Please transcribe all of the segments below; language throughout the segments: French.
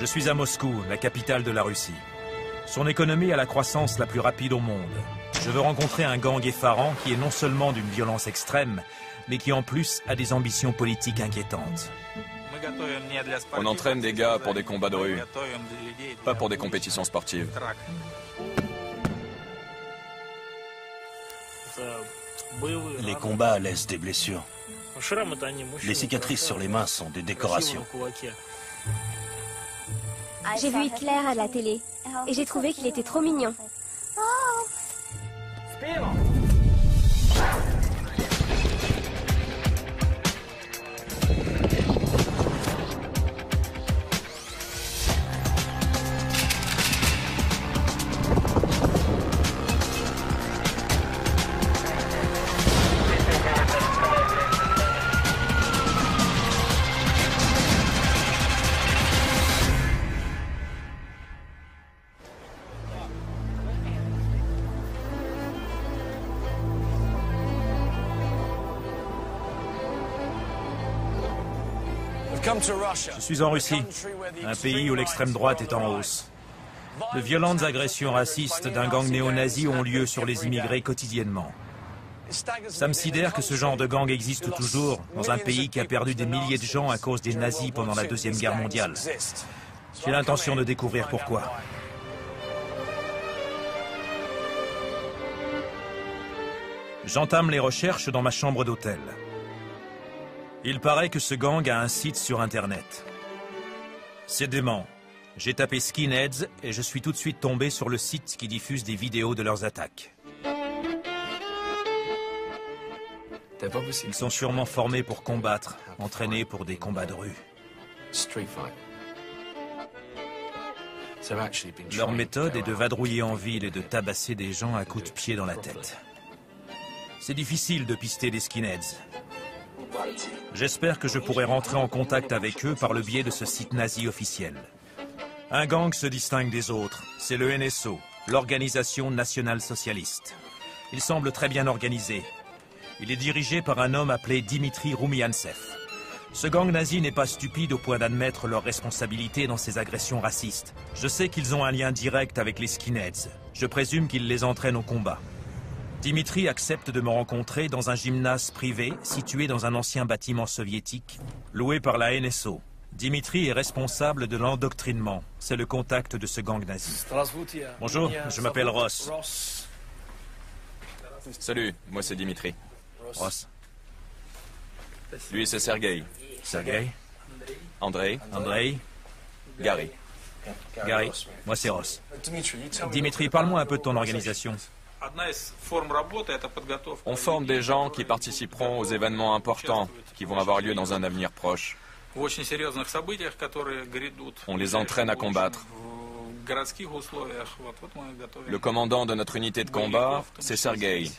Je suis à Moscou, la capitale de la Russie. Son économie a la croissance la plus rapide au monde. Je veux rencontrer un gang effarant qui est non seulement d'une violence extrême, mais qui en plus a des ambitions politiques inquiétantes. On entraîne des gars pour des combats de rue, pas pour des compétitions sportives. Les combats laissent des blessures. Les cicatrices sur les mains sont des décorations. J'ai vu Hitler à la télé et j'ai trouvé qu'il était trop mignon. Je suis en Russie, un pays où l'extrême droite est en hausse. De violentes agressions racistes d'un gang néo-nazi ont lieu sur les immigrés quotidiennement. Ça me sidère que ce genre de gang existe toujours dans un pays qui a perdu des milliers de gens à cause des nazis pendant la Deuxième Guerre mondiale. J'ai l'intention de découvrir pourquoi. J'entame les recherches dans ma chambre d'hôtel. Il paraît que ce gang a un site sur Internet. C'est dément. J'ai tapé Skinheads et je suis tout de suite tombé sur le site qui diffuse des vidéos de leurs attaques. Ils sont sûrement formés pour combattre, entraînés pour des combats de rue. Leur méthode est de vadrouiller en ville et de tabasser des gens à coups de pied dans la tête. C'est difficile de pister des skinheads. J'espère que je pourrai rentrer en contact avec eux par le biais de ce site nazi officiel. Un gang se distingue des autres, c'est le NSO, l'Organisation nationale socialiste. Il semble très bien organisé. Il est dirigé par un homme appelé Dimitri Roumiantsev. Ce gang nazi n'est pas stupide au point d'admettre leur responsabilité dans ces agressions racistes. Je sais qu'ils ont un lien direct avec les skinheads. Je présume qu'ils les entraînent au combat. Dimitri accepte de me rencontrer dans un gymnase privé situé dans un ancien bâtiment soviétique, loué par la NSO. Dimitri est responsable de l'endoctrinement. C'est le contact de ce gang nazi. Bonjour, je m'appelle Ross. Salut, moi c'est Dimitri. Ross. Lui c'est Sergueï. Sergueï. Andrei. Andrei. Gary. Gary. Moi c'est Ross. Dimitri, parle-moi un peu de ton organisation. On forme des gens qui participeront aux événements importants qui vont avoir lieu dans un avenir proche. On les entraîne à combattre. Le commandant de notre unité de combat, c'est Sergueï.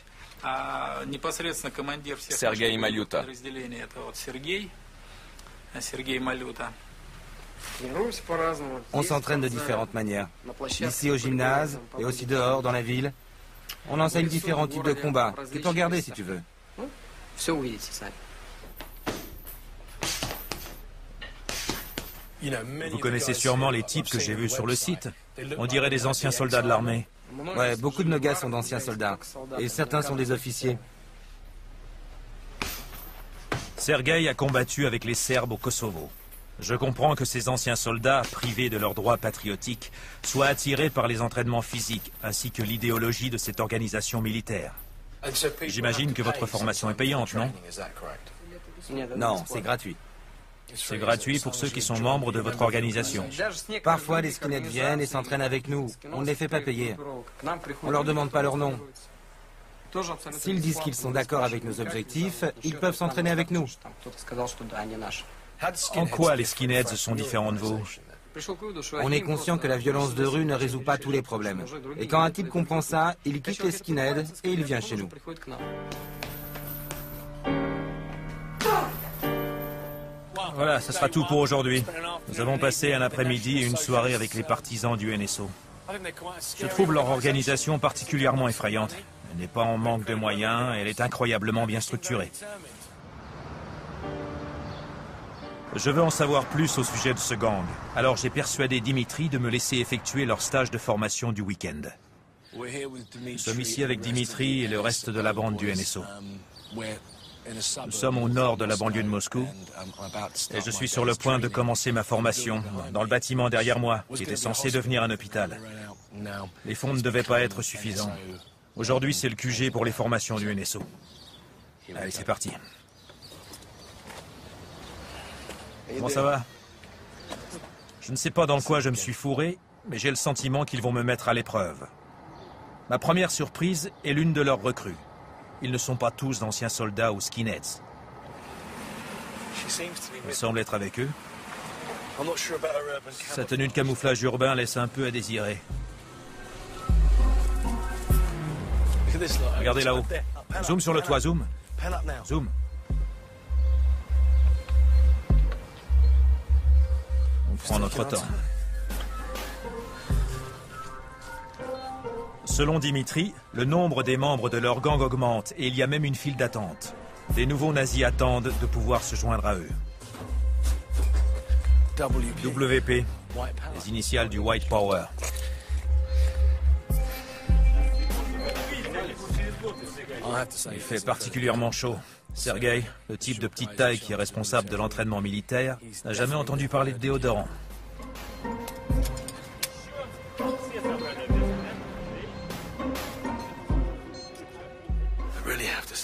Sergueï Malyuta. On s'entraîne de différentes manières. Ici au gymnase et aussi dehors dans la ville. On enseigne différents types de combats. Tu peux regarder si tu veux. Vous connaissez sûrement les types que j'ai vus sur le site. On dirait des anciens soldats de l'armée. Ouais, beaucoup de nos gars sont d'anciens soldats. Et certains sont des officiers. Sergueï a combattu avec les Serbes au Kosovo. Je comprends que ces anciens soldats, privés de leurs droits patriotiques, soient attirés par les entraînements physiques ainsi que l'idéologie de cette organisation militaire. J'imagine que votre formation est payante, non? Non, c'est gratuit. C'est gratuit pour ceux qui sont membres de votre organisation. Parfois, les skinheads viennent et s'entraînent avec nous. On ne les fait pas payer. On leur demande pas leur nom. S'ils disent qu'ils sont d'accord avec nos objectifs, ils peuvent s'entraîner avec nous. En quoi les skinheads sont différents de vous? On est conscient que la violence de rue ne résout pas tous les problèmes. Et quand un type comprend ça, il quitte les skinheads et il vient chez nous. Voilà, ce sera tout pour aujourd'hui. Nous avons passé un après-midi et une soirée avec les partisans du NSO. Je trouve leur organisation particulièrement effrayante. Elle n'est pas en manque de moyens, elle est incroyablement bien structurée. Je veux en savoir plus au sujet de ce gang. Alors j'ai persuadé Dimitri de me laisser effectuer leur stage de formation du week-end. Nous sommes ici avec Dimitri et le reste de la bande du NSO. Nous sommes au nord de la banlieue de Moscou et je suis sur le point de commencer ma formation dans le bâtiment derrière moi, qui était censé devenir un hôpital. Les fonds ne devaient pas être suffisants. Aujourd'hui, c'est le QG pour les formations du NSO. Allez, c'est parti. Comment ça va? Je ne sais pas dans quoi je me suis fourré, mais j'ai le sentiment qu'ils vont me mettre à l'épreuve. Ma première surprise est l'une de leurs recrues. Ils ne sont pas tous d'anciens soldats ou skinheads. Il semble être avec eux. Sa tenue de camouflage urbain laisse un peu à désirer. Regardez là-haut. Zoom sur le toit, zoom. Zoom. On prend notre temps. Selon Dimitri, le nombre des membres de leur gang augmente et il y a même une file d'attente. Des nouveaux nazis attendent de pouvoir se joindre à eux. WP, les initiales du White Power. Il fait particulièrement chaud. Sergueï, le type de petite taille qui est responsable de l'entraînement militaire, n'a jamais entendu parler de déodorant.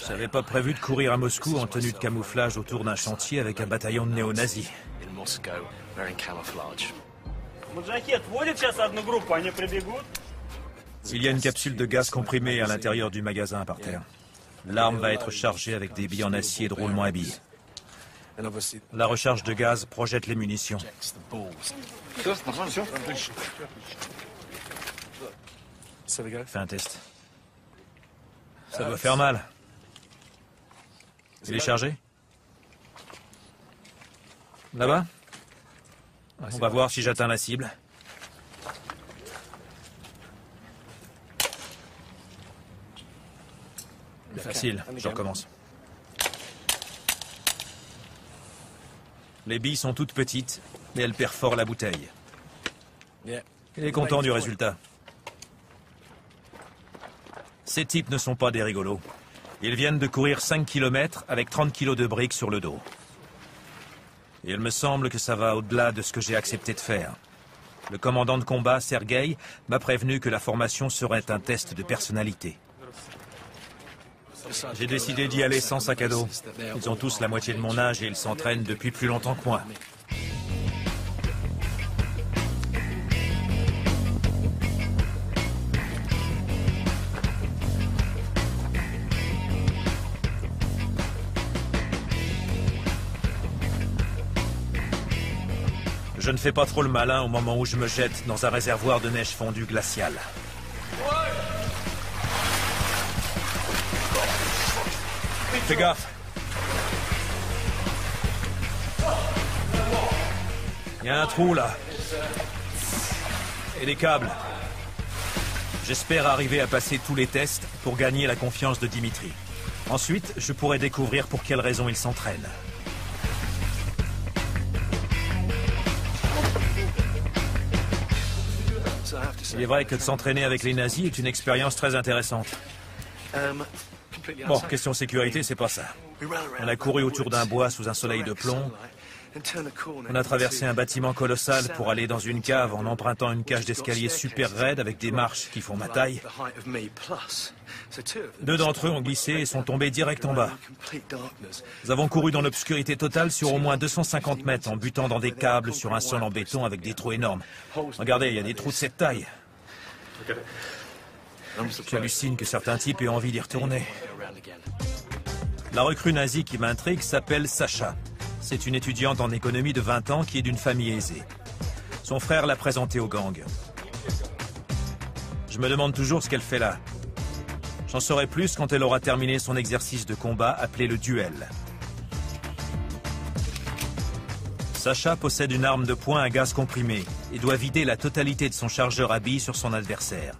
J'avais pas prévu de courir à Moscou en tenue de camouflage autour d'un chantier avec un bataillon de néo-nazis. Il y a une capsule de gaz comprimé à l'intérieur du magasin par terre. L'arme va être chargée avec des billes en acier drôlement habillées. La recharge de gaz projette les munitions. Fais un test. Ça doit faire mal. Il est chargé? Là-bas? On va voir si j'atteins la cible. Facile, je recommence. Les billes sont toutes petites, mais elles perforent la bouteille. Il est content du résultat. Ces types ne sont pas des rigolos. Ils viennent de courir 5 km avec 30 kg de briques sur le dos. Et il me semble que ça va au-delà de ce que j'ai accepté de faire. Le commandant de combat, Sergueï, m'a prévenu que la formation serait un test de personnalité. J'ai décidé d'y aller sans sac à dos. Ils ont tous la moitié de mon âge et ils s'entraînent depuis plus longtemps que moi. Je ne fais pas trop le malin au moment où je me jette dans un réservoir de neige fondue glaciale. Fais gaffe. Il y a un trou là. Et des câbles. J'espère arriver à passer tous les tests pour gagner la confiance de Dimitri. Ensuite, je pourrai découvrir pour quelles raisons il s'entraîne. Il est vrai que de s'entraîner avec les nazis est une expérience très intéressante. Bon, question sécurité, c'est pas ça. On a couru autour d'un bois sous un soleil de plomb. On a traversé un bâtiment colossal pour aller dans une cave en empruntant une cage d'escalier super raide avec des marches qui font ma taille. 2 d'entre eux ont glissé et sont tombés direct en bas. Nous avons couru dans l'obscurité totale sur au moins 250 mètres en butant dans des câbles sur un sol en béton avec des trous énormes. Regardez, il y a des trous de cette taille. J'hallucine que certains types aient envie d'y retourner. La recrue nazie qui m'intrigue s'appelle Sacha. C'est une étudiante en économie de 20 ans qui est d'une famille aisée. Son frère l'a présentée au gang. Je me demande toujours ce qu'elle fait là. J'en saurai plus quand elle aura terminé son exercice de combat appelé le duel. Sacha possède une arme de poing à gaz comprimé et doit vider la totalité de son chargeur à billes sur son adversaire.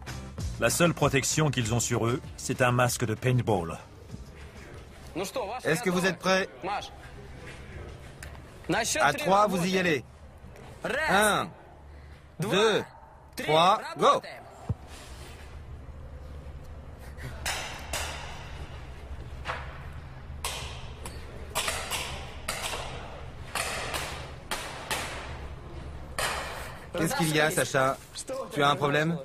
La seule protection qu'ils ont sur eux, c'est un masque de paintball. Est-ce que vous êtes prêts? À 3, vous y allez. 1, 2, 3, go! Qu'est-ce qu'il y a, Sacha? Tu as un problème?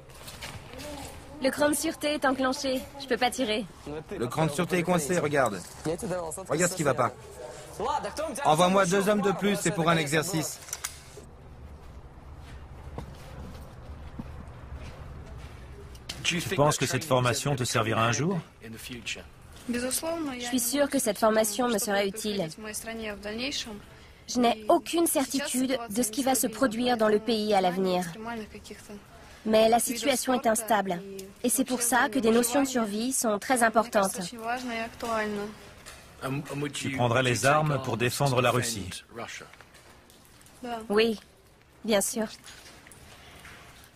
Le cran de sûreté est enclenché. Je peux pas tirer. Le cran de sûreté est coincé, regarde. Regarde ce qui va pas. Envoie-moi 2 hommes de plus, c'est pour un exercice. Tu penses que cette formation te servira un jour? Je suis sûre que cette formation me sera utile. Je n'ai aucune certitude de ce qui va se produire dans le pays à l'avenir. Mais la situation est instable. Et c'est pour ça que des notions de survie sont très importantes. Tu prendrais les armes pour défendre la Russie? Oui, bien sûr.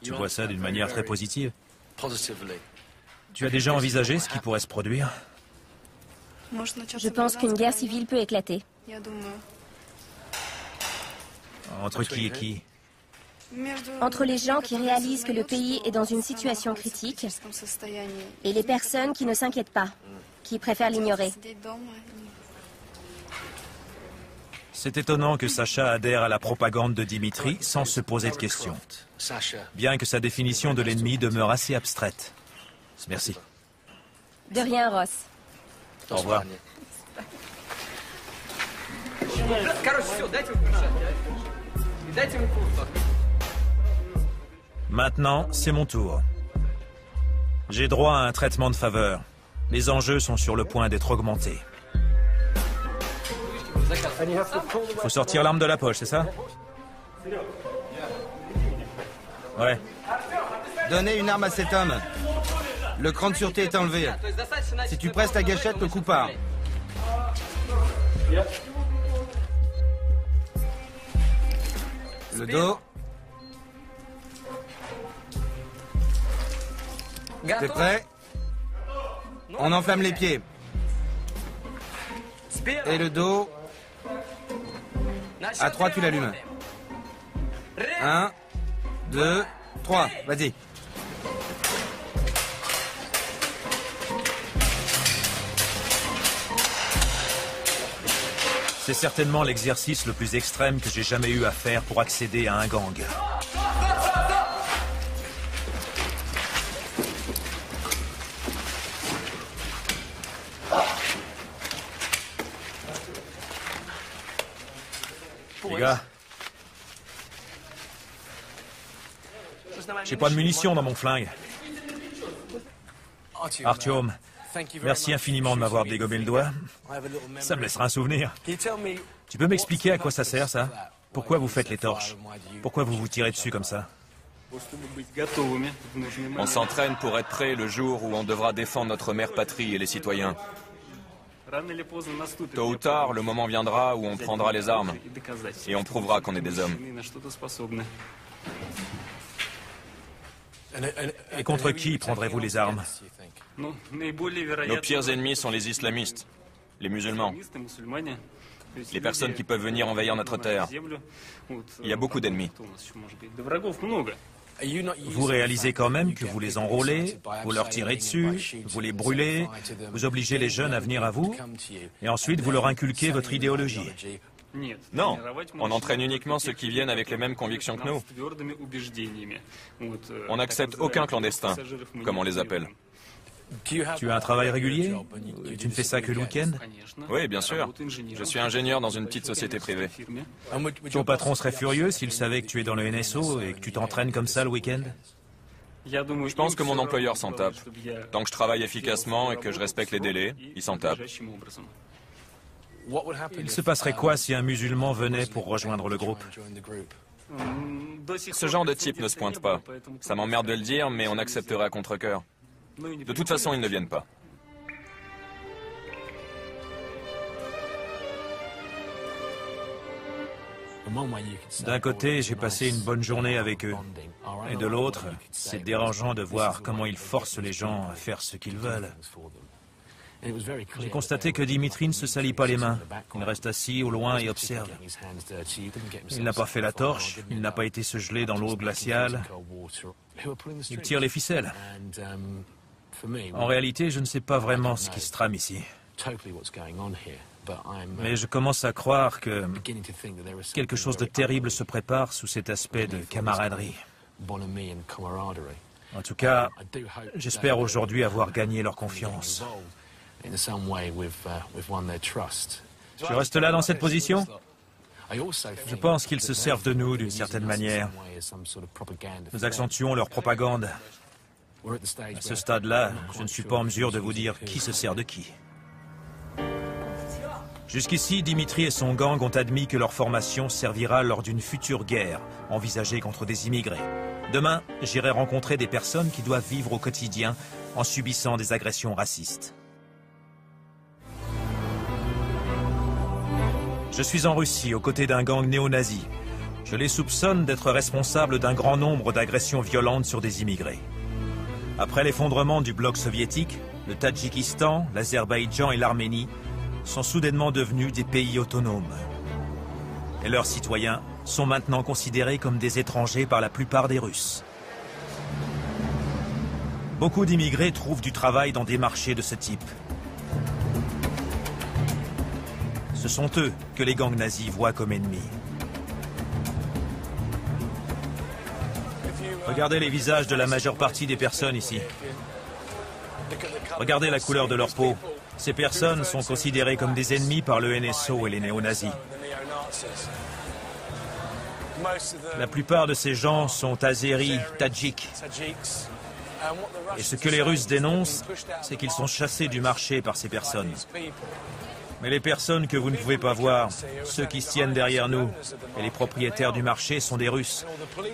Tu vois ça d'une manière très positive? Tu as déjà envisagé ce qui pourrait se produire? Je pense qu'une guerre civile peut éclater. Entre qui et qui? Entre les gens qui réalisent que le pays est dans une situation critique et les personnes qui ne s'inquiètent pas, qui préfèrent l'ignorer. C'est étonnant que Sacha adhère à la propagande de Dimitri sans se poser de questions. Bien que sa définition de l'ennemi demeure assez abstraite. Merci. De rien, Ross. Au revoir. Maintenant, c'est mon tour. J'ai droit à un traitement de faveur. Les enjeux sont sur le point d'être augmentés. Faut sortir l'arme de la poche, c'est ça? Ouais. Donnez une arme à cet homme. Le cran de sûreté est enlevé. Si tu presses la gâchette, le coup part. Le dos. T'es prêt? On enflamme les pieds. Et le dos. À 3, tu l'allumes. 1, 2, 3. Vas-y. C'est certainement l'exercice le plus extrême que j'ai jamais eu à faire pour accéder à un gang. Les gars, j'ai pas de munitions dans mon flingue. Artyom, merci infiniment de m'avoir dégommé le doigt. Ça me laissera un souvenir. Tu peux m'expliquer à quoi ça sert, ça? Pourquoi vous faites les torches? Pourquoi vous vous tirez dessus comme ça? On s'entraîne pour être prêt le jour où on devra défendre notre mère patrie et les citoyens. Tôt ou tard, le moment viendra où on prendra les armes et on prouvera qu'on est des hommes. Et contre qui prendrez-vous les armes? Nos pires ennemis sont les islamistes, les musulmans, les personnes qui peuvent venir envahir notre terre. Il y a beaucoup d'ennemis. Vous réalisez quand même que vous les enrôlez, vous leur tirez dessus, vous les brûlez, vous obligez les jeunes à venir à vous, et ensuite vous leur inculquez votre idéologie. Non, on entraîne uniquement ceux qui viennent avec les mêmes convictions que nous. On n'accepte aucun clandestin, comme on les appelle. Tu as un travail régulier? Tu ne fais ça que le week-end? Oui, bien sûr. Je suis ingénieur dans une petite société privée. Ton patron serait furieux s'il savait que tu es dans le NSO et que tu t'entraînes comme ça le week-end? Je pense que mon employeur s'en tape. Tant que je travaille efficacement et que je respecte les délais, il s'en tape. Il se passerait quoi si un musulman venait pour rejoindre le groupe? Ce genre de type ne se pointe pas. Ça m'emmerde de le dire, mais on accepterait à contre-cœur. De toute façon, ils ne viennent pas. D'un côté, j'ai passé une bonne journée avec eux. Et de l'autre, c'est dérangeant de voir comment ils forcent les gens à faire ce qu'ils veulent. J'ai constaté que Dimitri ne se salit pas les mains. Il reste assis au loin et observe. Il n'a pas fait la torche, il n'a pas été se geler dans l'eau glaciale. Il tire les ficelles. En réalité, je ne sais pas vraiment ce qui se trame ici. Mais je commence à croire que quelque chose de terrible se prépare sous cet aspect de camaraderie. En tout cas, j'espère aujourd'hui avoir gagné leur confiance. Je reste là dans cette position? Je pense qu'ils se servent de nous d'une certaine manière. Nous accentuons leur propagande. À ce stade-là, je ne suis pas en mesure de vous dire qui se sert de qui. Jusqu'ici, Dimitri et son gang ont admis que leur formation servira lors d'une future guerre envisagée contre des immigrés. Demain, j'irai rencontrer des personnes qui doivent vivre au quotidien en subissant des agressions racistes. Je suis en Russie, aux côtés d'un gang néo-nazi. Je les soupçonne d'être responsables d'un grand nombre d'agressions violentes sur des immigrés. Après l'effondrement du bloc soviétique, le Tadjikistan, l'Azerbaïdjan et l'Arménie sont soudainement devenus des pays autonomes. Et leurs citoyens sont maintenant considérés comme des étrangers par la plupart des Russes. Beaucoup d'immigrés trouvent du travail dans des marchés de ce type. Ce sont eux que les gangs nazis voient comme ennemis. Regardez les visages de la majeure partie des personnes ici. Regardez la couleur de leur peau. Ces personnes sont considérées comme des ennemis par le NSO et les néo-nazis. La plupart de ces gens sont azéris, tadjiks. Et ce que les Russes dénoncent, c'est qu'ils sont chassés du marché par ces personnes. Mais les personnes que vous ne pouvez pas voir, ceux qui se tiennent derrière nous, et les propriétaires du marché sont des Russes.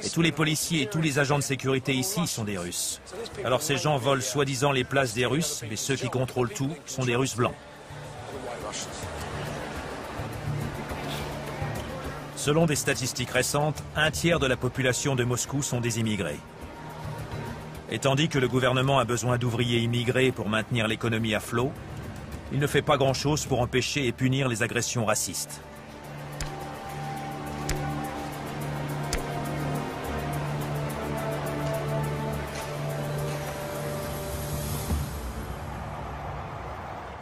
Et tous les policiers et tous les agents de sécurité ici sont des Russes. Alors ces gens volent soi-disant les places des Russes, mais ceux qui contrôlent tout sont des Russes blancs. Selon des statistiques récentes, un tiers de la population de Moscou sont des immigrés. Et tandis que le gouvernement a besoin d'ouvriers immigrés pour maintenir l'économie à flot, il ne fait pas grand-chose pour empêcher et punir les agressions racistes.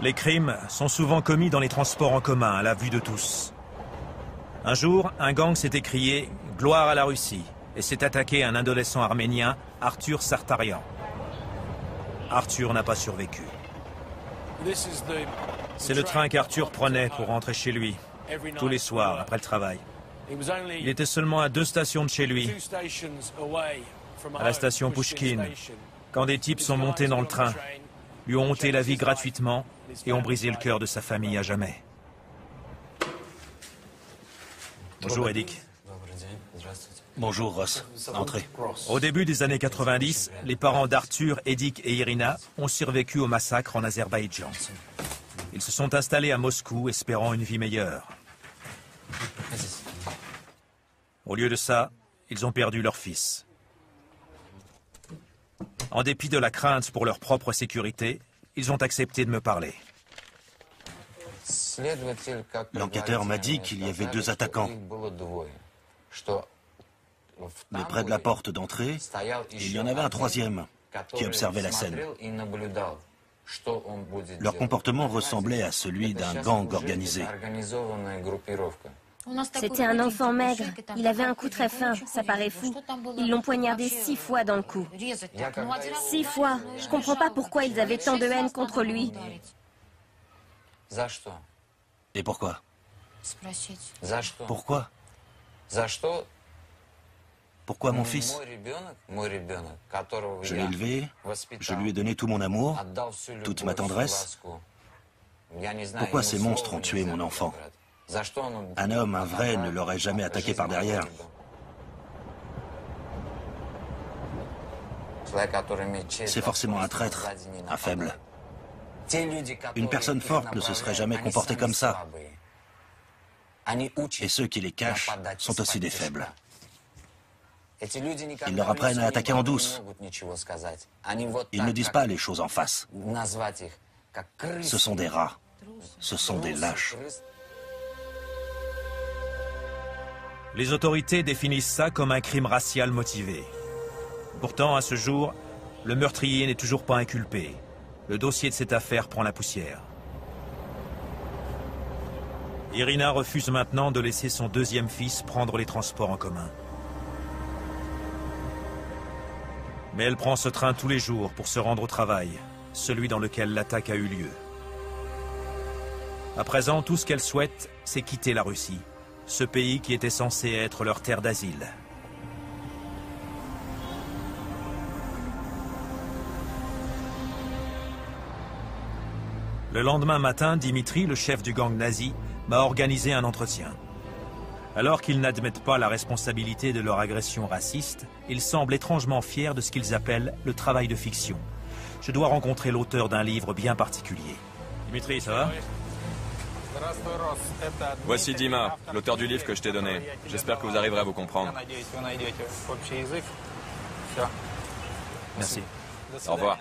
Les crimes sont souvent commis dans les transports en commun, à la vue de tous. Un jour, un gang s'est écrié « Gloire à la Russie » et s'est attaqué à un adolescent arménien, Arthur Sartarian. Arthur n'a pas survécu. C'est le train qu'Arthur prenait pour rentrer chez lui, tous les soirs, après le travail. Il était seulement à 2 stations de chez lui, à la station Pouchkine, quand des types sont montés dans le train, lui ont ôté la vie gratuitement et ont brisé le cœur de sa famille à jamais. Bonjour, Edik. Bonjour, Ross. Entrez. Au début des années 90, les parents d'Arthur, Edik et Irina ont survécu au massacre en Azerbaïdjan. Ils se sont installés à Moscou, espérant une vie meilleure. Au lieu de ça, ils ont perdu leur fils. En dépit de la crainte pour leur propre sécurité, ils ont accepté de me parler. L'enquêteur m'a dit qu'il y avait 2 attaquants. Mais près de la porte d'entrée, il y en avait un 3e qui observait la scène. Leur comportement ressemblait à celui d'un gang organisé. C'était un enfant maigre. Il avait un cou très fin. Ça paraît fou. Ils l'ont poignardé 6 fois dans le cou. 6 fois. Je comprends pas pourquoi ils avaient tant de haine contre lui. Et pourquoi? Pourquoi? Pourquoi mon fils? Je l'ai élevé, je lui ai donné tout mon amour, toute ma tendresse. Pourquoi ces monstres ont tué mon enfant? Un homme, un vrai, ne l'aurait jamais attaqué par derrière. C'est forcément un traître, un faible. Une personne forte ne se serait jamais comportée comme ça. Et ceux qui les cachent sont aussi des faibles. Ils leur apprennent à attaquer en douce. Ils ne disent pas les choses en face. Ce sont des rats. Ce sont des lâches. Les autorités définissent ça comme un crime racial motivé. Pourtant, à ce jour, le meurtrier n'est toujours pas inculpé. Le dossier de cette affaire prend la poussière. Irina refuse maintenant de laisser son deuxième fils prendre les transports en commun. Mais elle prend ce train tous les jours pour se rendre au travail, celui dans lequel l'attaque a eu lieu. À présent, tout ce qu'elle souhaite, c'est quitter la Russie, ce pays qui était censé être leur terre d'asile. Le lendemain matin, Dimitri, le chef du gang nazi, m'a organisé un entretien. Alors qu'ils n'admettent pas la responsabilité de leur agression raciste, ils semblent étrangement fiers de ce qu'ils appellent le travail de fiction. Je dois rencontrer l'auteur d'un livre bien particulier. Dimitri, ça va? Voici Dima, l'auteur du livre que je t'ai donné. J'espère que vous arriverez à vous comprendre. Merci. Au revoir.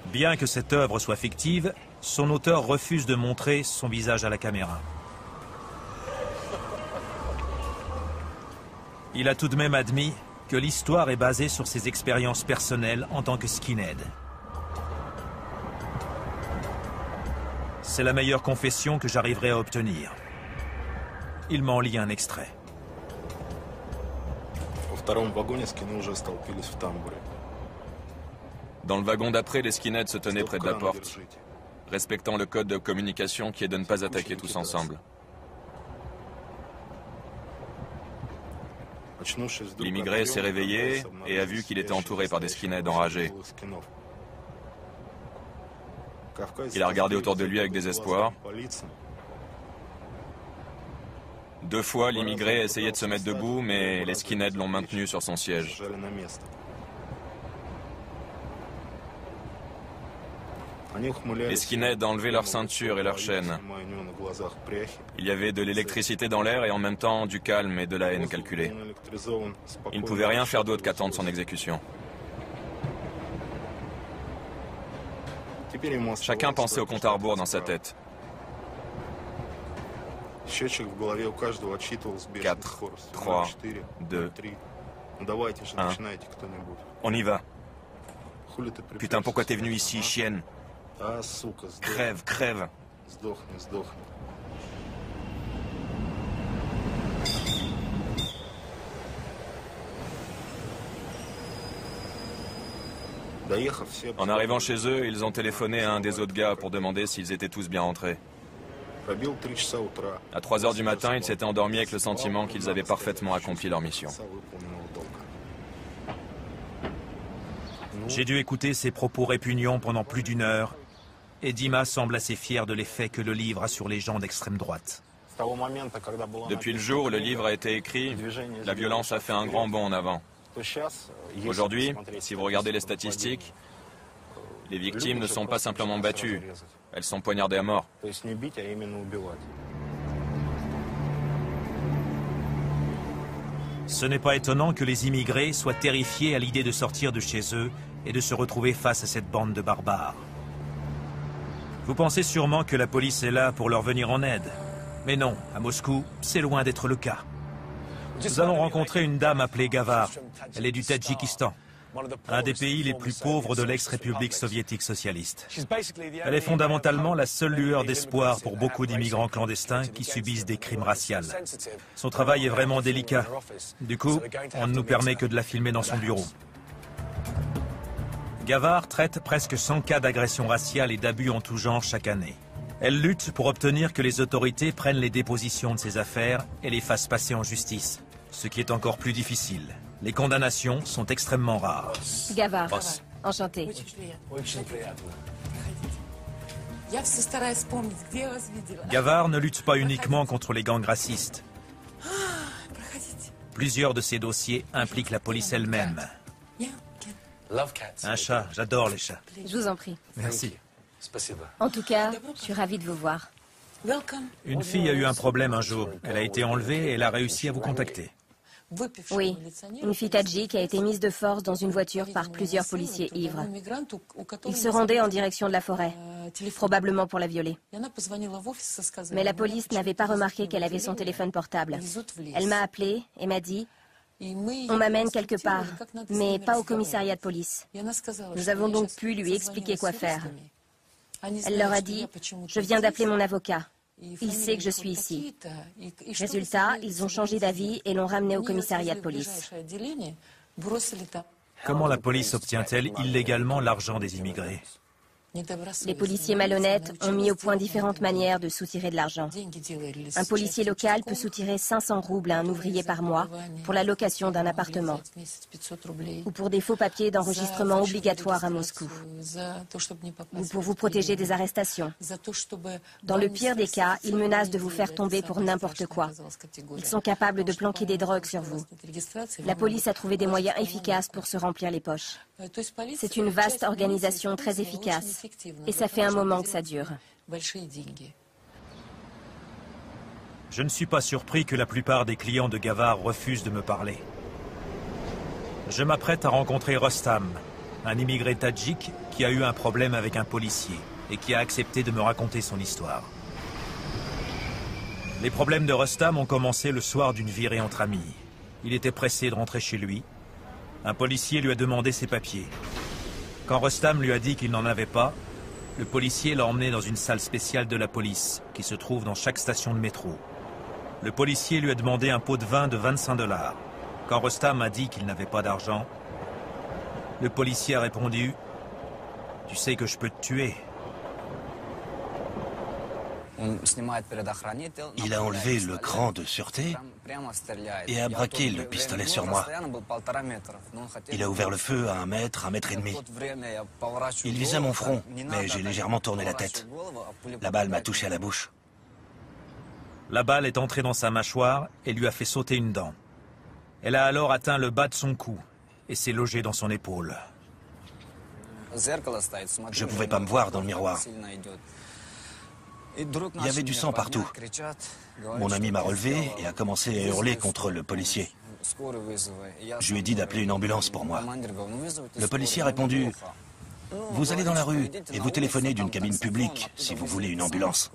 Bien que cette œuvre soit fictive, son auteur refuse de montrer son visage à la caméra. Il a tout de même admis que l'histoire est basée sur ses expériences personnelles en tant que skinhead. C'est la meilleure confession que j'arriverai à obtenir. Il m'en lit un extrait. Dans le wagon d'après, les skinheads se tenaient près de la porte, respectant le code de communication qui est de ne pas attaquer tous ensemble. L'immigré s'est réveillé et a vu qu'il était entouré par des skinheads enragés. Il a regardé autour de lui avec désespoir. 2 fois, l'immigré a essayé de se mettre debout, mais les skinheads l'ont maintenu sur son siège. Les skinheads enlevaient leurs ceintures et leurs chaînes. Il y avait de l'électricité dans l'air et en même temps du calme et de la haine calculée. Il ne pouvait rien faire d'autre qu'attendre son exécution. Chacun pensait au compte à rebours dans sa tête. 4, 3, 2, 1. On y va. Putain, pourquoi t'es venu ici, chienne? Crève, crève. En arrivant chez eux, ils ont téléphoné à un des autres gars pour demander s'ils étaient tous bien rentrés. À 3 heures du matin, ils s'étaient endormis avec le sentiment qu'ils avaient parfaitement accompli leur mission. J'ai dû écouter ces propos répugnants pendant plus d'1 heure, et Dima semble assez fier de l'effet que le livre a sur les gens d'extrême droite. Depuis le jour où le livre a été écrit, la violence a fait un grand bond en avant. Aujourd'hui, si vous regardez les statistiques, les victimes ne sont pas simplement battues, elles sont poignardées à mort. Ce n'est pas étonnant que les immigrés soient terrifiés à l'idée de sortir de chez eux et de se retrouver face à cette bande de barbares. Vous pensez sûrement que la police est là pour leur venir en aide. Mais non, à Moscou, c'est loin d'être le cas. Nous allons rencontrer une dame appelée Gavar. Elle est du Tadjikistan, un des pays les plus pauvres de l'ex-république soviétique socialiste. Elle est fondamentalement la seule lueur d'espoir pour beaucoup d'immigrants clandestins qui subissent des crimes raciaux. Son travail est vraiment délicat. Du coup, on ne nous permet que de la filmer dans son bureau. Gavar traite presque 100 cas d'agression raciale et d'abus en tout genre chaque année. Elle lutte pour obtenir que les autorités prennent les dépositions de ses affaires et les fassent passer en justice. Ce qui est encore plus difficile. Les condamnations sont extrêmement rares. Gavar, enchanté. Gavar ne lutte pas uniquement contre les gangs racistes. Plusieurs de ses dossiers impliquent la police elle-même. Un chat, j'adore les chats. Je vous en prie. Merci. En tout cas, je suis ravie de vous voir. Une fille a eu un problème un jour. Elle a été enlevée et elle a réussi à vous contacter. Oui, une fille tadjike a été mise de force dans une voiture par plusieurs policiers ivres. Ils se rendaient en direction de la forêt, probablement pour la violer. Mais la police n'avait pas remarqué qu'elle avait son téléphone portable. Elle m'a appelé et m'a dit « On m'amène quelque part, mais pas au commissariat de police. » Nous avons donc pu lui expliquer quoi faire. Elle leur a dit « Je viens d'appeler mon avocat. Il sait que je suis ici. » Résultat, ils ont changé d'avis et l'ont ramené au commissariat de police. Comment la police obtient-elle illégalement l'argent des immigrés? Les policiers malhonnêtes ont mis au point différentes manières de soutirer de l'argent. Un policier local peut soutirer 500 roubles à un ouvrier par mois pour la location d'un appartement ou pour des faux papiers d'enregistrement obligatoires à Moscou ou pour vous protéger des arrestations. Dans le pire des cas, ils menacent de vous faire tomber pour n'importe quoi. Ils sont capables de planquer des drogues sur vous. La police a trouvé des moyens efficaces pour se remplir les poches. C'est une vaste organisation très efficace. Et ça fait un moment que ça dure. Je ne suis pas surpris que la plupart des clients de Gavar refusent de me parler. Je m'apprête à rencontrer Rostam, un immigré tadjik qui a eu un problème avec un policier et qui a accepté de me raconter son histoire. Les problèmes de Rostam ont commencé le soir d'une virée entre amis. Il était pressé de rentrer chez lui. Un policier lui a demandé ses papiers. Quand Rostam lui a dit qu'il n'en avait pas, le policier l'a emmené dans une salle spéciale de la police, qui se trouve dans chaque station de métro. Le policier lui a demandé un pot de vin de 25 $. Quand Rostam a dit qu'il n'avait pas d'argent, le policier a répondu « Tu sais que je peux te tuer ». Il a enlevé le cran de sûreté et a braqué le pistolet sur moi. Il a ouvert le feu à 1 mètre, 1,5 mètre. Il visait mon front, mais j'ai légèrement tourné la tête. La balle m'a touché à la bouche. La balle est entrée dans sa mâchoire et lui a fait sauter une dent. Elle a alors atteint le bas de son cou et s'est logée dans son épaule. Je ne pouvais pas me voir dans le miroir. Il y avait du sang partout. Mon ami m'a relevé et a commencé à hurler contre le policier. Je lui ai dit d'appeler une ambulance pour moi. Le policier a répondu « Vous allez dans la rue et vous téléphonez d'une cabine publique si vous voulez une ambulance. »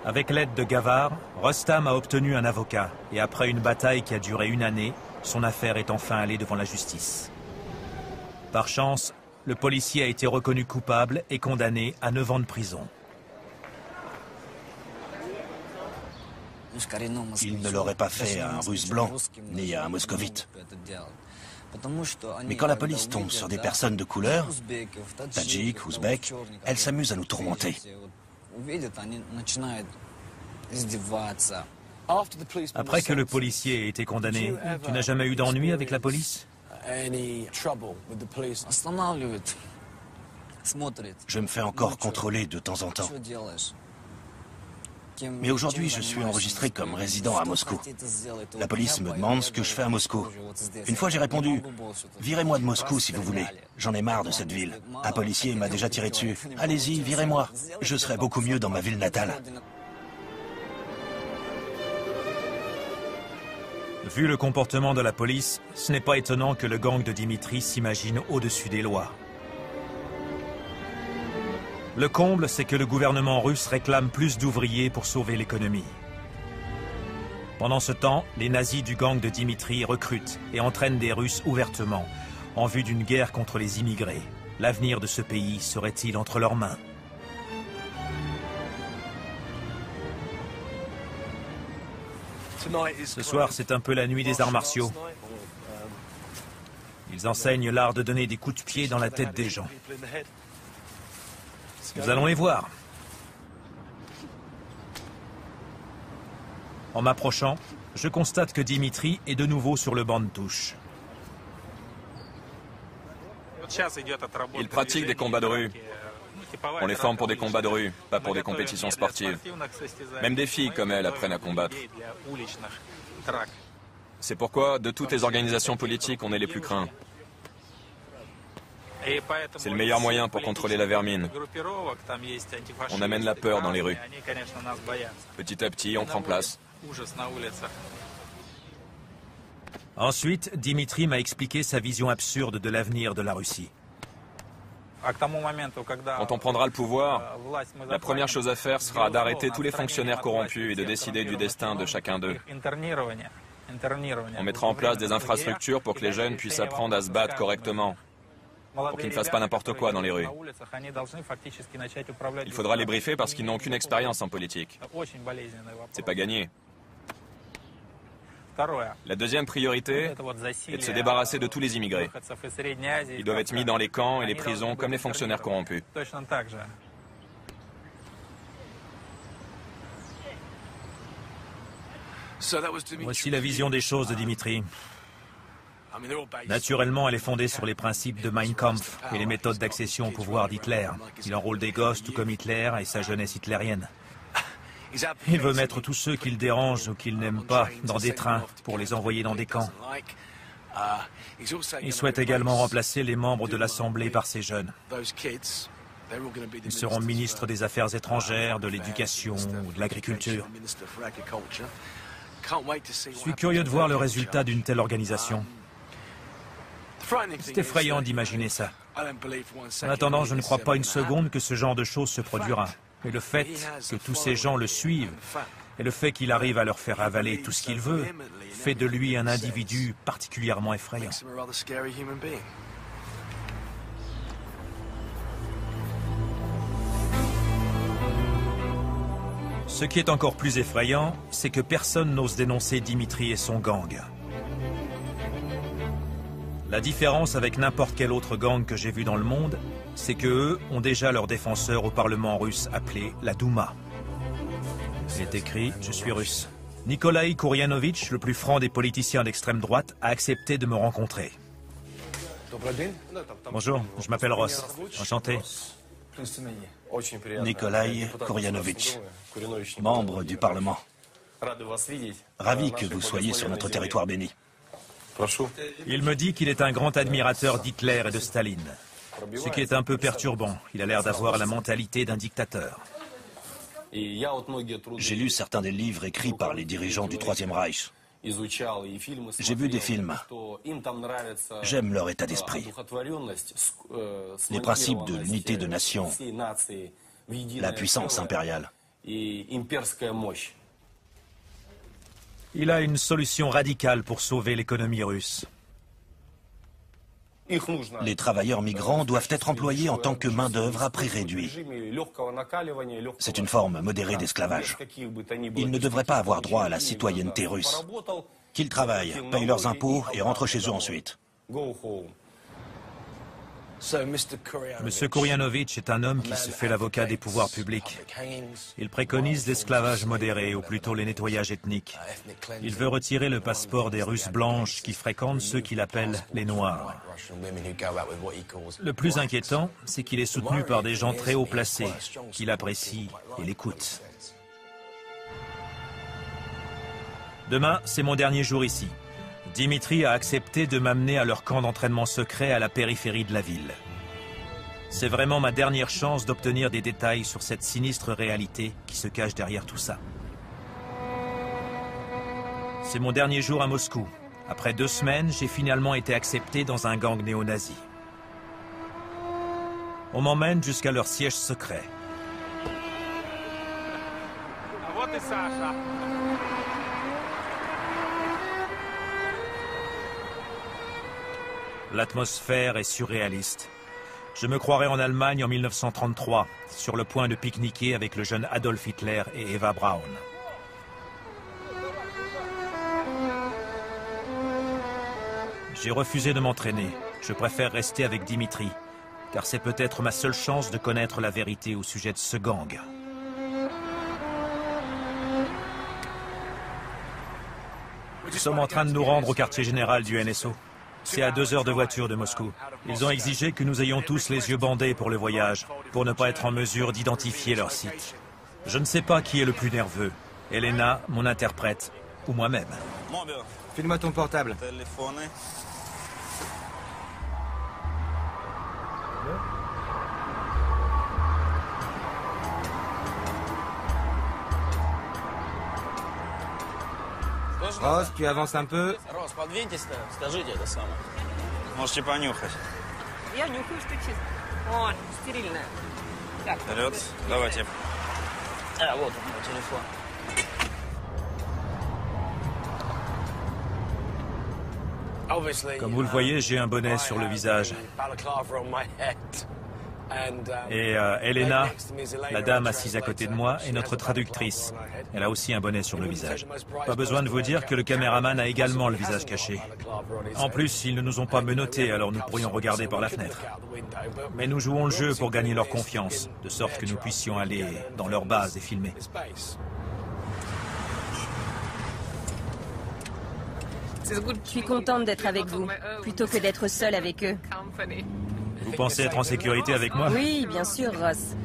Avec l'aide de Gavar, Rostam a obtenu un avocat et après une bataille qui a duré 1 année, son affaire est enfin allée devant la justice. Par chance, le policier a été reconnu coupable et condamné à 9 ans de prison. Il ne l'aurait pas fait à un Russe blanc, ni à un Moscovite. Mais quand la police tombe sur des personnes de couleur, tadjiks, ouzbeks, elle s'amuse à nous tourmenter. Après que le policier ait été condamné, tu n'as jamais eu d'ennui avec la police ? Je me fais encore contrôler de temps en temps. Mais aujourd'hui, je suis enregistré comme résident à Moscou. La police me demande ce que je fais à Moscou. Une fois, j'ai répondu « Virez-moi de Moscou si vous voulez. J'en ai marre de cette ville. Un policier m'a déjà tiré dessus. Allez-y, virez-moi. Je serai beaucoup mieux dans ma ville natale. » Vu le comportement de la police, ce n'est pas étonnant que le gang de Dimitri s'imagine au-dessus des lois. Le comble, c'est que le gouvernement russe réclame plus d'ouvriers pour sauver l'économie. Pendant ce temps, les nazis du gang de Dimitri recrutent et entraînent des Russes ouvertement, en vue d'une guerre contre les immigrés. L'avenir de ce pays serait-il entre leurs mains ? Ce soir, c'est un peu la nuit des arts martiaux. Ils enseignent l'art de donner des coups de pied dans la tête des gens. Nous allons les voir. En m'approchant, je constate que Dimitri est de nouveau sur le banc de touche. Ils pratiquent des combats de rue. On les forme pour des combats de rue, pas pour des compétitions sportives. Même des filles comme elle apprennent à combattre. C'est pourquoi, de toutes les organisations politiques, on est les plus craints. C'est le meilleur moyen pour contrôler la vermine. On amène la peur dans les rues. Petit à petit, on prend place. Ensuite, Dimitri m'a expliqué sa vision absurde de l'avenir de la Russie. Quand on prendra le pouvoir, la première chose à faire sera d'arrêter tous les fonctionnaires corrompus et de décider du destin de chacun d'eux. On mettra en place des infrastructures pour que les jeunes puissent apprendre à se battre correctement, pour qu'ils ne fassent pas n'importe quoi dans les rues. Il faudra les briefer parce qu'ils n'ont aucune expérience en politique. C'est pas gagné. La deuxième priorité est de se débarrasser de tous les immigrés. Ils doivent être mis dans les camps et les prisons comme les fonctionnaires corrompus. Voici la vision des choses de Dimitri. Naturellement, elle est fondée sur les principes de Mein Kampf et les méthodes d'accession au pouvoir d'Hitler. Il enrôle des gosses tout comme Hitler et sa jeunesse hitlérienne. Il veut mettre tous ceux qu'il dérange ou qu'il n'aime pas dans des trains pour les envoyer dans des camps. Il souhaite également remplacer les membres de l'Assemblée par ces jeunes. Ils seront ministres des Affaires étrangères, de l'éducation ou de l'agriculture. Je suis curieux de voir le résultat d'une telle organisation. C'est effrayant d'imaginer ça. En attendant, je ne crois pas une seconde que ce genre de choses se produira. Mais le fait que tous ces gens le suivent et le fait qu'il arrive à leur faire avaler tout ce qu'il veut fait de lui un individu particulièrement effrayant. Ce qui est encore plus effrayant, c'est que personne n'ose dénoncer Dimitri et son gang. La différence avec n'importe quel autre gang que j'ai vu dans le monde, c'est qu'eux ont déjà leur défenseur au Parlement russe appelé la Douma. Il est écrit « Je suis russe ». Nikolai Kourianovitch, le plus franc des politiciens d'extrême droite, a accepté de me rencontrer. Bonjour, je m'appelle Ross. Enchanté. Nikolai Kourianovitch, membre du Parlement. Ravi que vous soyez sur notre territoire béni. Il me dit qu'il est un grand admirateur d'Hitler et de Staline. Ce qui est un peu perturbant. Il a l'air d'avoir la mentalité d'un dictateur. J'ai lu certains des livres écrits par les dirigeants du Troisième Reich. J'ai vu des films. J'aime leur état d'esprit. Les principes de l'unité de nation, la puissance impériale. Il a une solution radicale pour sauver l'économie russe. Les travailleurs migrants doivent être employés en tant que main-d'œuvre à prix réduit. C'est une forme modérée d'esclavage. Ils ne devraient pas avoir droit à la citoyenneté russe. Qu'ils travaillent, payent leurs impôts et rentrent chez eux ensuite. M. Kourianovitch est un homme qui se fait l'avocat des pouvoirs publics. Il préconise l'esclavage modéré, ou plutôt les nettoyages ethniques. Il veut retirer le passeport des Russes blanches qui fréquentent ceux qu'il appelle les Noirs. Le plus inquiétant, c'est qu'il est soutenu par des gens très haut placés, qui l'apprécient et l'écoutent. Demain, c'est mon dernier jour ici. Dimitri a accepté de m'amener à leur camp d'entraînement secret à la périphérie de la ville. C'est vraiment ma dernière chance d'obtenir des détails sur cette sinistre réalité qui se cache derrière tout ça. C'est mon dernier jour à Moscou. Après 2 semaines, j'ai finalement été accepté dans un gang néo-nazi. On m'emmène jusqu'à leur siège secret. L'atmosphère est surréaliste. Je me croirais en Allemagne en 1933, sur le point de pique-niquer avec le jeune Adolf Hitler et Eva Braun. J'ai refusé de m'entraîner. Je préfère rester avec Dimitri, car c'est peut-être ma seule chance de connaître la vérité au sujet de ce gang. Nous sommes en train de nous rendre au quartier général du NSO. C'est à 2 heures de voiture de Moscou. Ils ont exigé que nous ayons tous les yeux bandés pour le voyage, pour ne pas être en mesure d'identifier leur site. Je ne sais pas qui est le plus nerveux, Elena, mon interprète, ou moi-même. File-moi ton portable. Ross, tu avances un peu. Можете понюхать. Я нюхаю, что чисто. О, стерильная. Так. Вперед. Давайте. Вот он, мой телефон. Comme vous le voyez, j'ai un bonnet sur le visage. Et Elena, la dame assise à côté de moi, est notre traductrice. Elle a aussi un bonnet sur le visage. Pas besoin de vous dire que le caméraman a également le visage caché. En plus, ils ne nous ont pas menottés, alors nous pourrions regarder par la fenêtre. Mais nous jouons le jeu pour gagner leur confiance, de sorte que nous puissions aller dans leur base et filmer. Je suis contente d'être avec vous, plutôt que d'être seule avec eux. Vous pensez être en sécurité avec moi? Oui, bien sûr, Ross.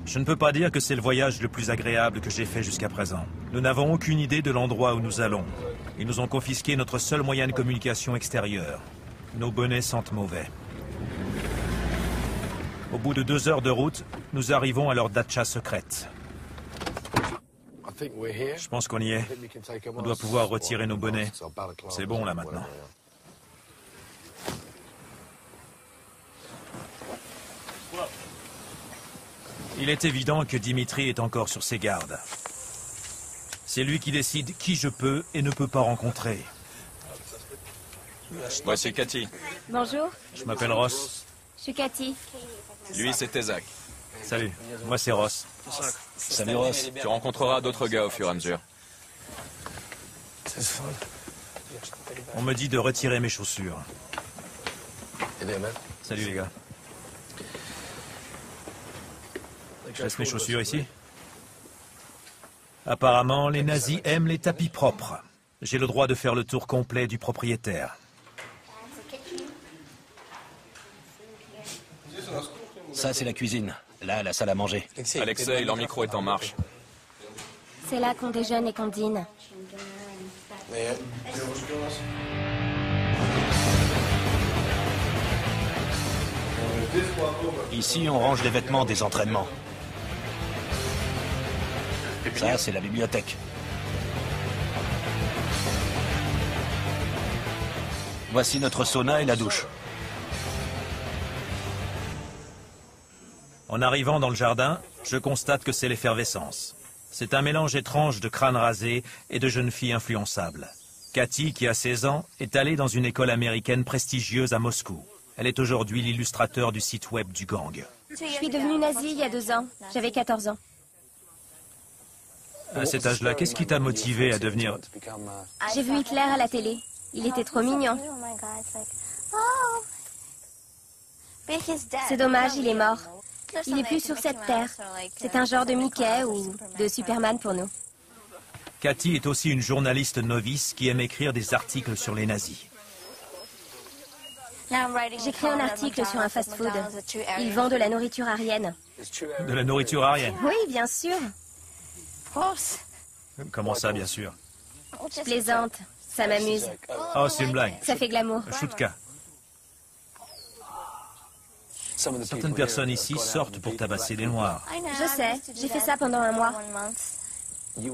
Je ne peux pas dire que c'est le voyage le plus agréable que j'ai fait jusqu'à présent. Nous n'avons aucune idée de l'endroit où nous allons. Ils nous ont confisqué notre seul moyen de communication extérieur. Nos bonnets sentent mauvais. Au bout de 2 heures de route, nous arrivons à leur datcha secrète. Je pense qu'on y est. On doit pouvoir retirer nos bonnets. C'est bon là maintenant. Il est évident que Dimitri est encore sur ses gardes. C'est lui qui décide qui je peux et ne peux pas rencontrer. Voici Cathy. Bonjour, Je m'appelle Ross. je suis Cathy. Lui, c'est Tezak. Salut, moi c'est Ross. Salut Ross. Tu rencontreras d'autres gars au fur et à mesure. On me dit de retirer mes chaussures. Salut les gars. Je laisse mes chaussures ici. Apparemment, les nazis aiment les tapis propres. J'ai le droit de faire le tour complet du propriétaire. Ça, c'est la cuisine. Là, la salle à manger. Alexei, leur micro est en marche. C'est là qu'on déjeune et qu'on dîne. Ici, on range les vêtements des entraînements. Ça, c'est la bibliothèque. Voici notre sauna et la douche. En arrivant dans le jardin, je constate que c'est l'effervescence. C'est un mélange étrange de crânes rasés et de jeunes filles influençables. Cathy, qui a 16 ans, est allée dans une école américaine prestigieuse à Moscou. Elle est aujourd'hui l'illustrateur du site web du gang. Je suis devenue nazie il y a 2 ans. J'avais 14 ans. À cet âge-là, qu'est-ce qui t'a motivé à devenir... J'ai vu Hitler à la télé. Il était trop mignon. C'est dommage, il est mort. Il n'est plus sur cette terre. C'est un genre de Mickey ou de Superman pour nous. Cathy est aussi une journaliste novice qui aime écrire des articles sur les nazis. J'écris un article sur un fast-food. Ils vendent de la nourriture aryenne. De la nourriture aryenne. Oui, bien sûr. Comment ça, bien sûr? Je plaisante. Ça m'amuse. Oh, c'est une blague. Ça fait glamour. Choutka. Certaines personnes ici sortent pour tabasser des Noirs. Je sais, j'ai fait ça pendant un mois.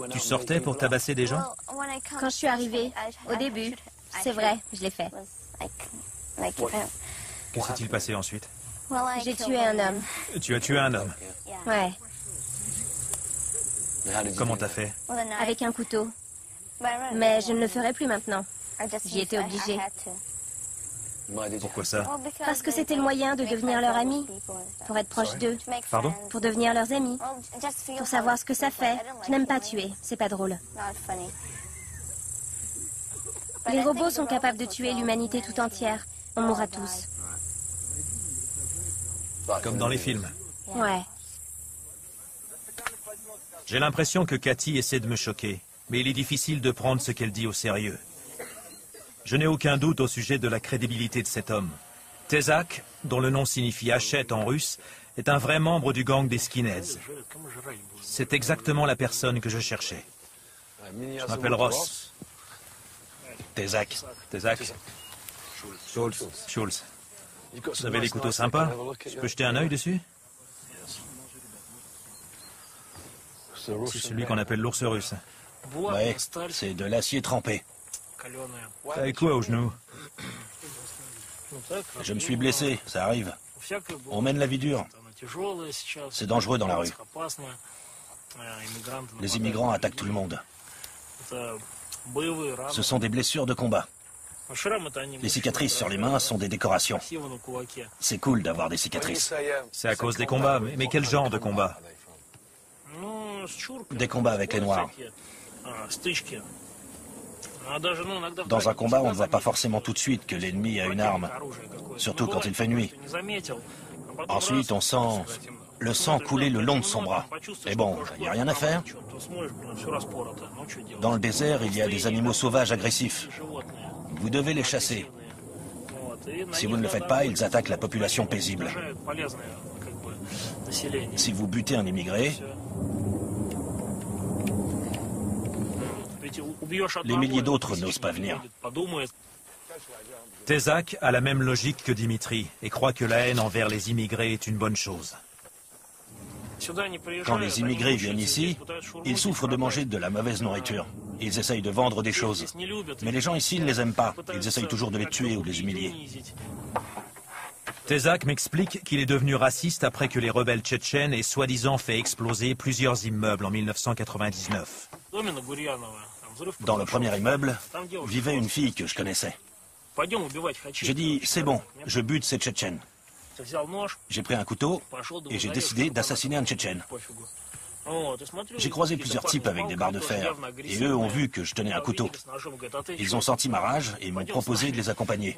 Tu sortais pour tabasser des gens? Quand je suis arrivée, au début, c'est vrai, je l'ai fait. Que s'est-il passé ensuite? J'ai tué un homme. Tu as tué un homme. Ouais, Comment t'as fait? avec un couteau. Mais je ne le ferai plus maintenant. J'y étais obligée. Pourquoi ça? Parce que c'était le moyen de devenir leur ami, pour être proche d'eux, Pardon? pour devenir leurs amis, pour savoir ce que ça fait. Je n'aime pas tuer, c'est pas drôle. Les robots sont capables de tuer l'humanité tout entière. On mourra tous. Comme dans les films. Ouais. J'ai l'impression que Cathy essaie de me choquer, mais il est difficile de prendre ce qu'elle dit au sérieux. Je n'ai aucun doute au sujet de la crédibilité de cet homme. Tezak, dont le nom signifie hachette en russe, est un vrai membre du gang des skinheads. C'est exactement la personne que je cherchais. Je m'appelle Ross. Tezak. Tezak. Schulz. Vous avez des couteaux sympas? Je peux jeter un œil dessus? C'est celui qu'on appelle l'ours russe. Ouais, c'est de l'acier trempé. T'as quoi au genou? Je me suis blessé, ça arrive. On mène la vie dure. C'est dangereux dans la rue. Les immigrants attaquent tout le monde. Ce sont des blessures de combat. Les cicatrices sur les mains sont des décorations. C'est cool d'avoir des cicatrices. C'est à cause des combats, mais quel genre de combat? Des combats avec les Noirs. Dans un combat, on ne voit pas forcément tout de suite que l'ennemi a une arme, surtout quand il fait nuit. Ensuite, on sent le sang couler le long de son bras. Et bon, il n'y a rien à faire. Dans le désert, il y a des animaux sauvages agressifs. Vous devez les chasser. Si vous ne le faites pas, ils attaquent la population paisible. Si vous butez un immigré, les milliers d'autres n'osent pas venir. Tesak a la même logique que Dimitri et croit que la haine envers les immigrés est une bonne chose. Quand les immigrés viennent ici, ils souffrent de manger de la mauvaise nourriture. Ils essayent de vendre des choses. Mais les gens ici ne les aiment pas. Ils essayent toujours de les tuer ou de les humilier. Tesak m'explique qu'il est devenu raciste après que les rebelles tchétchènes aient soi-disant fait exploser plusieurs immeubles en 1999. Dans le premier immeuble, vivait une fille que je connaissais. J'ai dit, c'est bon, je bute ces Tchétchènes. J'ai pris un couteau et j'ai décidé d'assassiner un Tchétchène. J'ai croisé plusieurs types avec des barres de fer et eux ont vu que je tenais un couteau. Ils ont senti ma rage et m'ont proposé de les accompagner.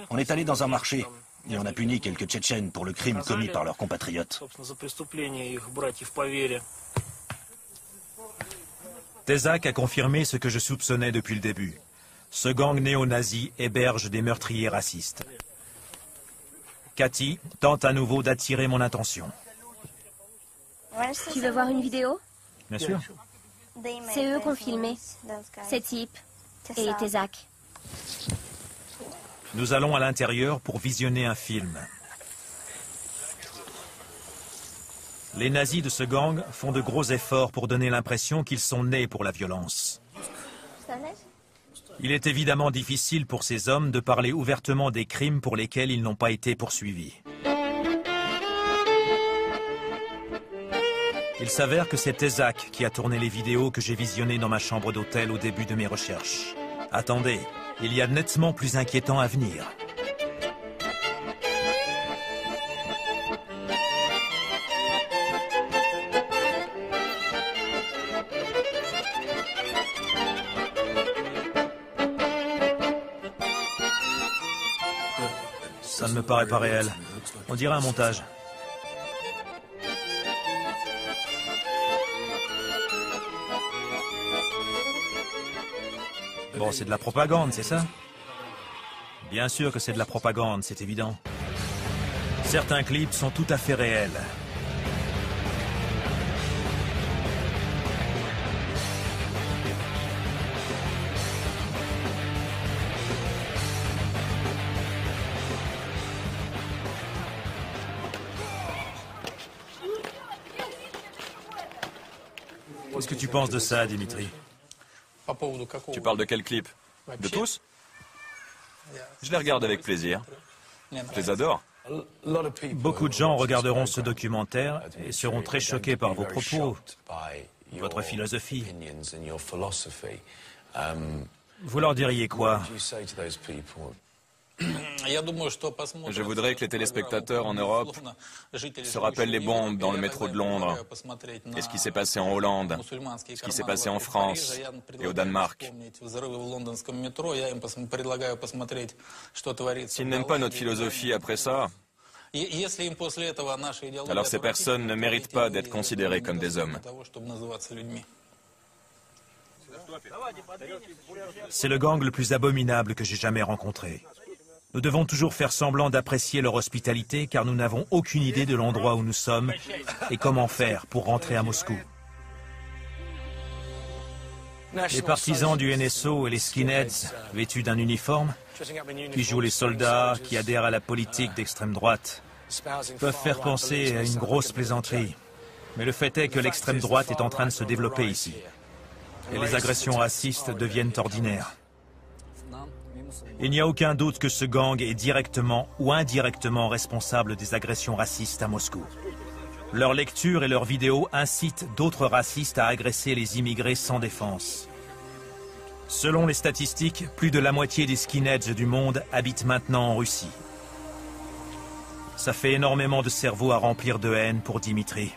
On est allé dans un marché et on a puni quelques Tchétchènes pour le crime commis par leurs compatriotes. Tesak a confirmé ce que je soupçonnais depuis le début. Ce gang néo-nazi héberge des meurtriers racistes. Cathy tente à nouveau d'attirer mon attention. Tu veux voir une vidéo? Bien sûr. C'est eux qui ont filmé. Ces types et Tesak. Nous allons à l'intérieur pour visionner un film. Les nazis de ce gang font de gros efforts pour donner l'impression qu'ils sont nés pour la violence. Il est évidemment difficile pour ces hommes de parler ouvertement des crimes pour lesquels ils n'ont pas été poursuivis. Il s'avère que c'est Tesak qui a tourné les vidéos que j'ai visionnées dans ma chambre d'hôtel au début de mes recherches. Attendez, il y a nettement plus inquiétant à venir. Ça ne me paraît pas réel. On dirait un montage. Bon, c'est de la propagande, c'est ça? Bien sûr que c'est de la propagande, c'est évident. Certains clips sont tout à fait réels. Qu'est-ce que tu penses de ça, Dimitri? Tu parles de quel clip? De tous? Je les regarde avec plaisir. Je les adore. Beaucoup de gens regarderont ce documentaire et seront très choqués par vos propos, votre philosophie. Vous leur diriez quoi? Je voudrais que les téléspectateurs en Europe se rappellent les bombes dans le métro de Londres, et ce qui s'est passé en Hollande, ce qui s'est passé en France et au Danemark. S'ils n'aiment pas notre philosophie après ça, alors ces personnes ne méritent pas d'être considérées comme des hommes. C'est le gang le plus abominable que j'ai jamais rencontré. Nous devons toujours faire semblant d'apprécier leur hospitalité car nous n'avons aucune idée de l'endroit où nous sommes et comment faire pour rentrer à Moscou. Les partisans du NSO et les skinheads, vêtus d'un uniforme, qui jouent les soldats, qui adhèrent à la politique d'extrême droite, peuvent faire penser à une grosse plaisanterie. Mais le fait est que l'extrême droite est en train de se développer ici. Et les agressions racistes deviennent ordinaires. Il n'y a aucun doute que ce gang est directement ou indirectement responsable des agressions racistes à Moscou. Leurs lectures et leurs vidéos incitent d'autres racistes à agresser les immigrés sans défense. Selon les statistiques, plus de la moitié des skinheads du monde habitent maintenant en Russie. Ça fait énormément de cerveau à remplir de haine pour Dimitri.